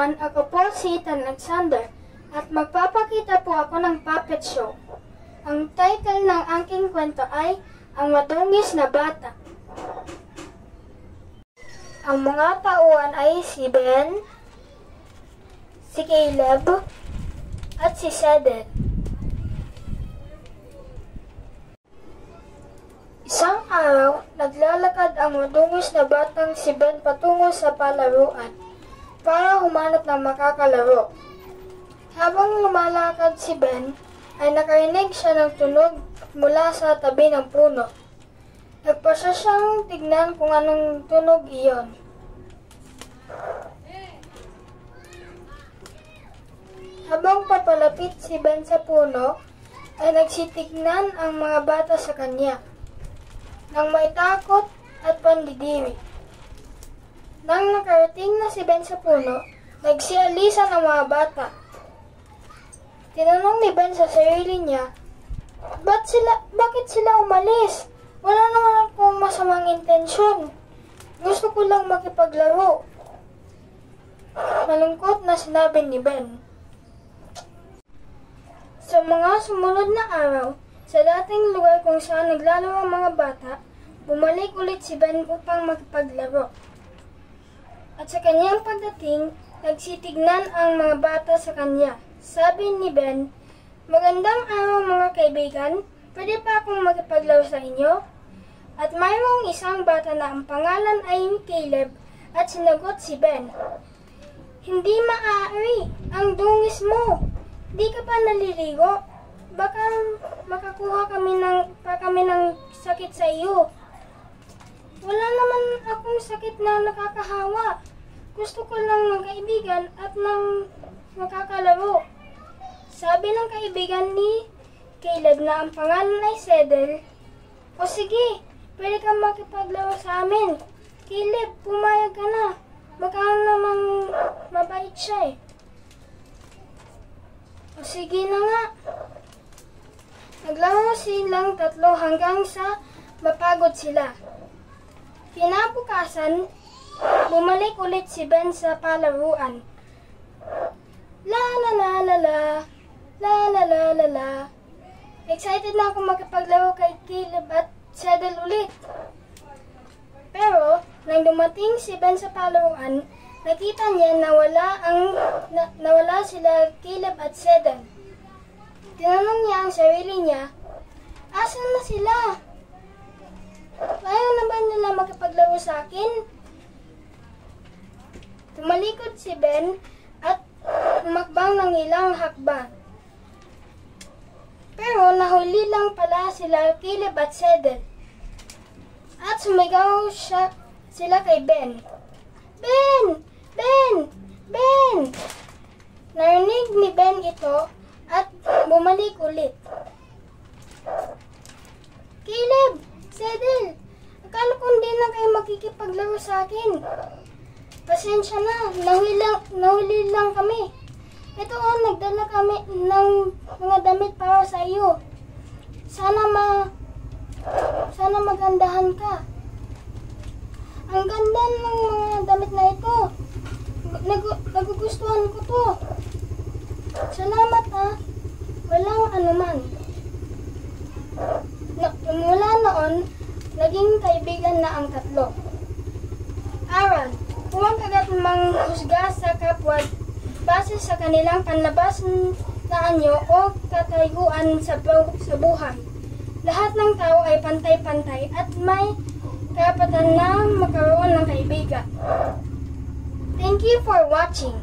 everyone, ako po si Ethan Alexander at magpapakita po ako ng puppet show. Ang title ng aking kwento ay Ang Madungis na Bata. Ang mga tauhan ay si Ben, si Caleb, at si Cedel. Isang araw, naglalakad ang madungis na batang si Ben patungo sa palaruan para humanap ng makakalaro. Habang lumalakad si Ben, ay nakarinig siya ng tunog mula sa tabi ng puno. Nagpasya siyang tignan kung anong tunog iyon. Habang papalapit si Ben sa puno, ay nagsitignan ang mga bata sa kanya nang may takot at pandidiri. Nang nakarating na si Ben sa puno, nagsialisan ang mga bata. Tinanong ni Ben sa sarili niya, bakit sila umalis? Wala naman akong masamang intensyon. Gusto ko lang makipaglaro. Malungkot na sinabi ni Ben. Sa mga sumunod na araw, sa dating lugar kung saan naglalaro ang mga bata, bumalik ulit si Ben upang makipaglaro. At sa kanyang pagdating, nagsitignan ang mga bata sa kanya. Sabi ni Ben, "Magandang araw mga kaibigan, pwede pa akong makipaglaro sa inyo?" At mayroong isang bata na ang pangalan ay Caleb at sinagot si Ben, "Hindi maaari, ang dungis mo. Di ka pa naliligo. Baka makakuha kami ng sakit sa iyo." "Wala naman akong sakit na nakakahawa. Gusto ko lang ng kaibigan at ng makakalaro." Sabi ng kaibigan ni Caleb na ang pangalan ay Cedel, "O sige, pwede kang makipaglaro sa amin. Caleb, pumayag ka na. Baka namang mabait siya eh." "O sige na nga." Naglaro silang tatlo hanggang sa mapagod sila. Kinabukasan, bumalik ulit si Ben sa palaruan. La la la la la, la la la la la. Excited na ako makipaglaro kay Caleb at Cedel ulit. Pero, nang dumating si Ben sa palaruan, nakita niya na nawala sila Caleb at Cedel. Tinanong niya ang sarili niya, "Asan na sila? Ayaw na ba nila makipaglaro sa akin?" Tumalikod si Ben at humakbang ng ilang hakbang. Pero nahuli lang pala sila Caleb at Cedel. At sumigaw sila kay Ben, "Ben! Ben! Ben!" Narinig ni Ben ito at bumalik ulit. "Caleb! Cedel! Akala ko hindi na kayo makikipaglaro sa akin. Pasensya na, nahuli lang kami. Ito nagdala kami ng mga damit para sa iyo. Sana magandahan ka. Ang ganda ng mga damit na ito. Nagugustuhan ko to. Salamat ha. Walang anuman." Mula noon, naging kaibigan na ang tatlo. Aral, huwag agad manghusga sa kapwa base sa kanilang panlabas na anyo o katayuan sa buhay. Lahat ng tao ay pantay-pantay at may karapatan na magkaroon ng kaibigan. Thank you for watching.